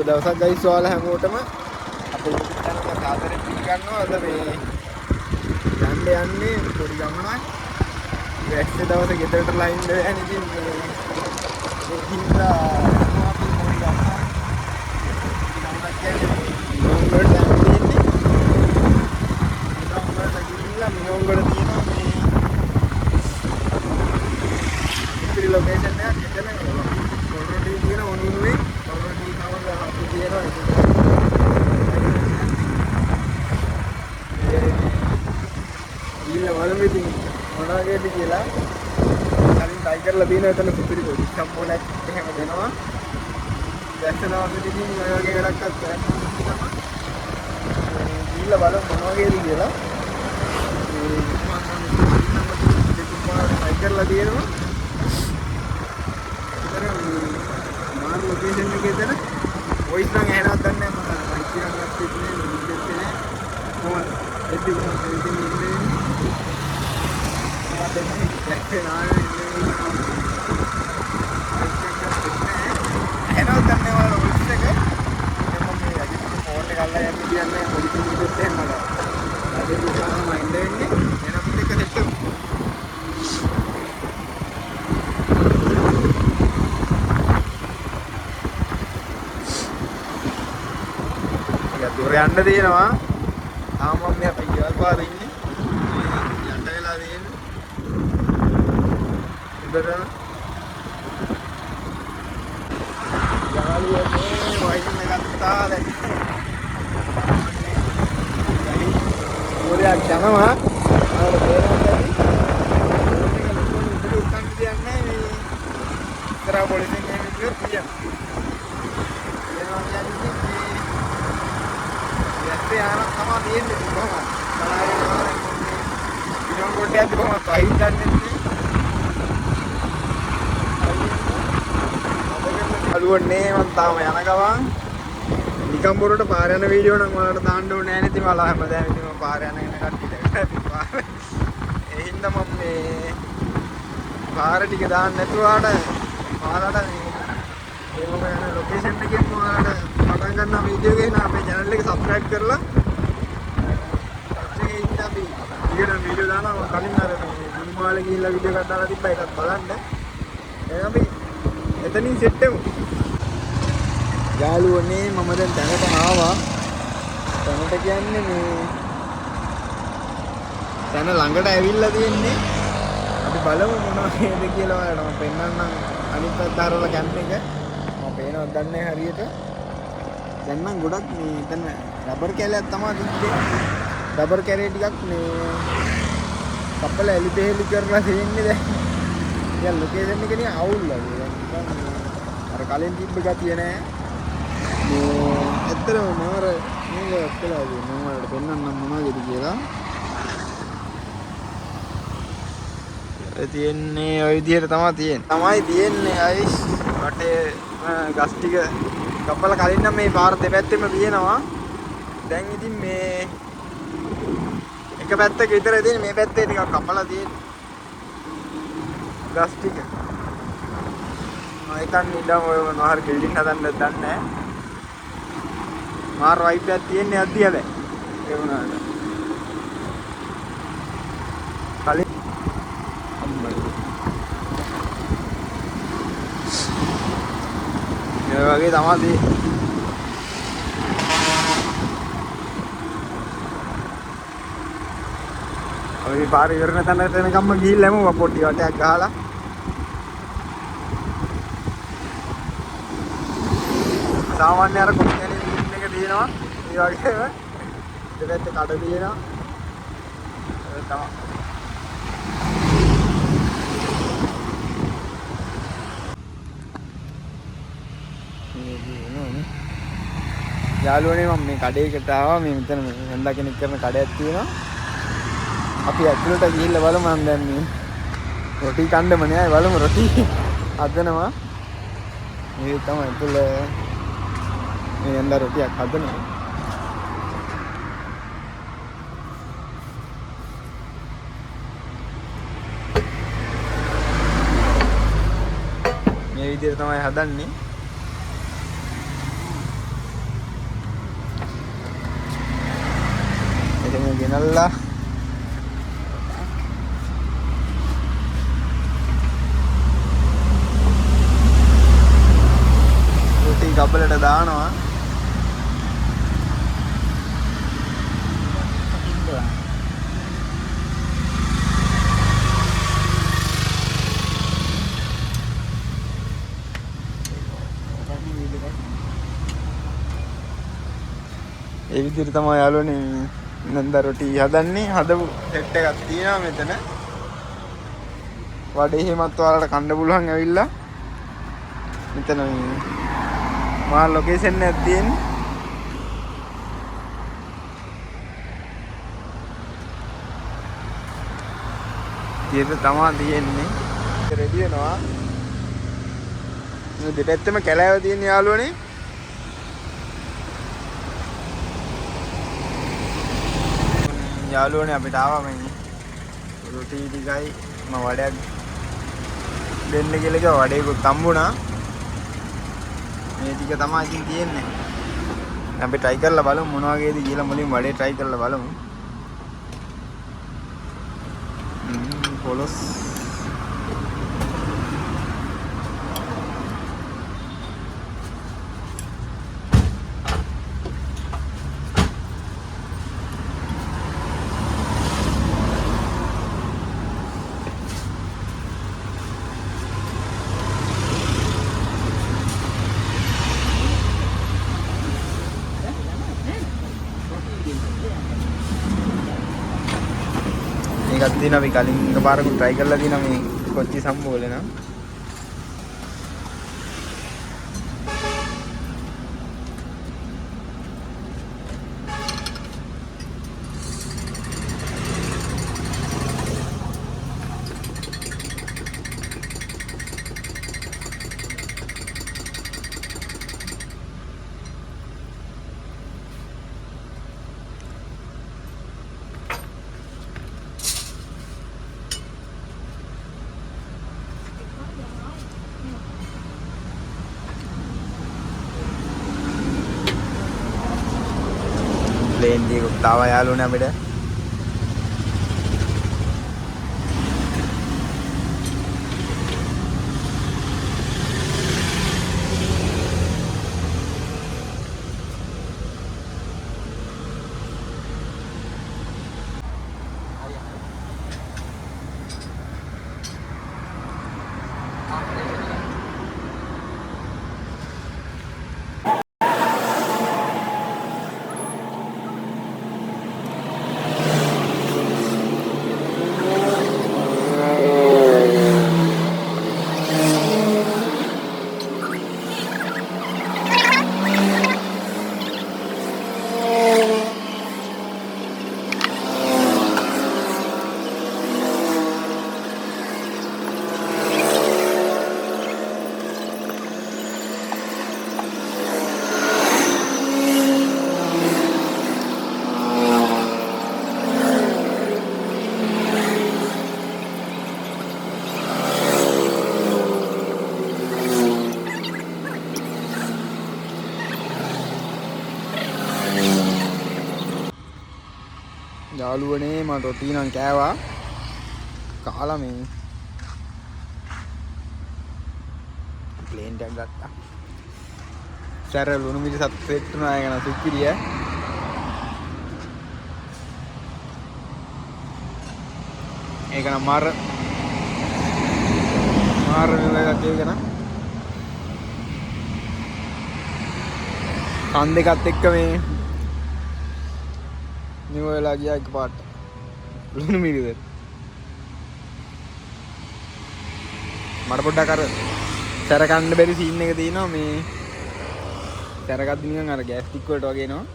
දවසක් ගයිස් ඔයාලා හැමෝටම අපේ YouTube channel එක ආදරෙන් පිළිගන්නවා. අද මේ යන්නේ පොඩි ගමනක්. වැක්සේ දවසේ ගෙදරට ලයින් දෙන්න ඉතින් මේ හින්දා යනවා අපි පොඩි ගමනක්. ගමනක් කියන්නේ මියොංගොඩ යන්නේ. මියොංගොඩ ගිහිල්ලා මියොංගොඩ තියෙනවා මේ ඉතිරි ලොකේෂන් එකක් එතන කොරොඩි කියන ඔනුනුවේ කොරොඩි කවද අපි කියනවා ඒක. ඊළ වලමිති මොනවාගේද කියලා කලින් ට්‍රයි කරලා තියෙනවා. එතන සුපිරි පොඩි සම්පූර්ණයක් එහෙම දෙනවා. දැක්කනවාදී ඉතින් ඔය වගේ වැඩක්වත් කරන්න ඊළ බලමු මොනවාගේද කියලා. ඒ ට්‍රයි කරලා තියෙනවා. මාරු ලොකේෂන් එකේ ඉතන වොයිස් නම් ඇහෙනවද දන්නේ නැහැ. මම කියන්නත් තිබුණේ නිදෙත් නැහැ. කොහොමද එද්දි කොහොමද ඉන්නේ දැක්කේ නැහැ. ඇහෙනවද දන්නේ නැහැ වොයිස් එක. මම මේ අජිත් ෆෝන් එක අල්ලලා යන්න කියන්නේ පොඩි නිදෙත් එහෙම නේද. අද දුන්නාම මම ඉන්නේ එනපිට එක සෙට් එක. දුර යන්න තියෙනවා. තාම මම මේ අපේ ගෙවල් පාර ඉන්නේ. යන්න වෙලා තියෙන්නේ. ඉබර යාළුවෝ මේ වයින් එක ගත්තා දැන්. ඕලයක් යනවා. ආවල බේරන්න බැරි. උත්තන් කියන්නේ මේ ඉතර පොලිසියෙන් එහෙම කිව්වොත් කියනවා. ඒනවා කියන්නේ ඇත්තේ ආනක් තමයි තියෙන්නේ කොහොමද? බලාගෙන ඉන්න කොටයක් කොහොමද පයින් ගන්නෙ? අලුවන්නේ මම තාම යන ගමන් නිකම්බොරට පාර යන වීඩියෝ නම් ඔයාලට දාන්න ඕනේ නැහැ නේ. ඉතින් ඔයාලා හැමදාම ඉතින් මම පාර යන කට්ටියට ඒ හින්දා මම මේ පාර ටික දාන්න නැතුව ඔයාලට මේ මම යන ලොකේෂන් එකෙන් ඔයාලට පටන් ගන්න වීඩියෝ එක අපේ channel එක subscribe කරලා ඒ ඉන්න අපි ඊගෙන වීඩියෝ දානවා. කලින් අර මුනිමාලේ ගිහිල්ලා වීඩියෝ එකක් දාලා තිබ්බා. ඒකත් බලන්න. එහෙනම් අපි එතනින් සෙට් වෙමු. යාළුවනේ මම දැන් දැනට ආවා. දැනට කියන්නේ මේ දැන ළඟට ඇවිල්ලා තියෙන්නේ. අපි බලමු මොනවද කියලා ඔයාලට මම පෙන්නන්නම්. අනිත් පැත්ත හරවලා කැම්ප් එක. මම පේනවද දන්නේ හරියට. දැන් නම් ගොඩක් මේ එතන රබර් කැලයක් තමයි තිබ්බේ. රබර් කැලේ ටිකක් මේ කප්පල එලි බෙහෙලි කරලා තියෙන්නේ දැන්. දැන් ලොකේෂන් එක නිකන් අවුල් වගේ. අර කලින් තිබ්බ ගතිය නෑ. මේ ඇත්තටම මාර මේක කියලා මම ඔයාලට පෙන්නන්නම් මොනවද කියලා. ඒ තියෙන්නේ ওই විදිහට තමයි තියෙන්නේ අයිස්. රටේ ගස් ටික කප්පල කලින් නම් මේ පාර දෙපැත්තෙම තියෙනවා. දැන් ඉතින් මේ එක පැත්තක විතරයි තියෙන්නේ. මේ පැත්තේ ටිකක් කපලා තියෙන්නේ. ගස් ටික. ඒකන් ඉඳන් ඔය මොනවා හරි බිල්ඩින් හදන්නද දන්නේ නැහැ. මාර වයිප් එකක් තියෙන්නේ අද්දි හැබැයි. ඒ වුණාට. කලින් ඒ වගේ තමයි. අපි පාර ඉවරන තැනට එනකම්ම ගිහිල්ලාම පොට්ටි වටයක් ගහලා සාමාන්‍ය අර කොම්පියුටර් මිෂින් එක තියෙනවා. ඒ වගේම දෙපැත්තේ කඩ තියෙනවා. ඒක තමයි. යාළුවනේ මම මේ කඩේකට ආවා. මේ මෙතන නන්දා කෙනෙක් කරන කඩයක් තියෙනවා. අපි ඇතුළට ගිහිල්ලා බලමු. මම දැන් මේ රොටි කන්නම නෑ. බලමු රොටි හදනවා. මේ තමයි ඇතුළ මේ නන්දා රොටියක් හදනවා. මේ විදිහට තමයි හදන්නේ. එහෙම ගෙනල්ලා රොටි කබලට දානවා. ඒ විදිහට තමයි යාළුවනේ නන්ද රොටි හදන්නේ. හදපු සෙට් එකක් තියෙනවා මෙතන. වඩේ එහෙමත් ඔයාලට කන්න පුළුවන් ඇවිල්ලා. මෙතන මා ලොකේෂන් එකක් තියෙන්නේ. ඒක තමයි තියෙන්නේ. රෙඩි වෙනවා. මේ දෙපැත්තෙම කැලෑව තියෙන යාළුවනේ. යාළුවනේ අපිට ආවා මේ රොටි ටිකයි මම වඩයක් දෙන්න කියලා කිව්වා. වඩේකුත් හම්බුණා. මේ ටික තමයි ඉතින් තියෙන්නේ. අපි try කරලා බලමු මොන වගේද කියලා. මුලින් වඩේ try කරලා බලමු. පොලොස් මේකක් තියෙනවා. අපි කලින් එකපාරක් try කරලා තියෙනවා මේ කොච්චි සම්බෝල නම්. ප්ලේන් එකක් තාවා යාළුවනේ අපිට. යාළුවනේ මම රොටි නම් කෑවා. කාලා මේ ප්ලේන් එකක් ගත්තා. සැර ලුණු මිරිසත් සෙට් වුණා. ඒක න සුපිරිය. ඒක නම් මාර විවයක් ඒක නම්. කන් දෙකත් එක්ක මේ නිව වෙලා ගියා එකපාරට. ලුණු මිරිස් මට පොඩ්ඩක් අර සැර කන්න බැරි සීන් එක තියෙනවා. මේ සැර ගත්ත නිකන් අර ගෑස්ටික් වලට වගේ එනවා.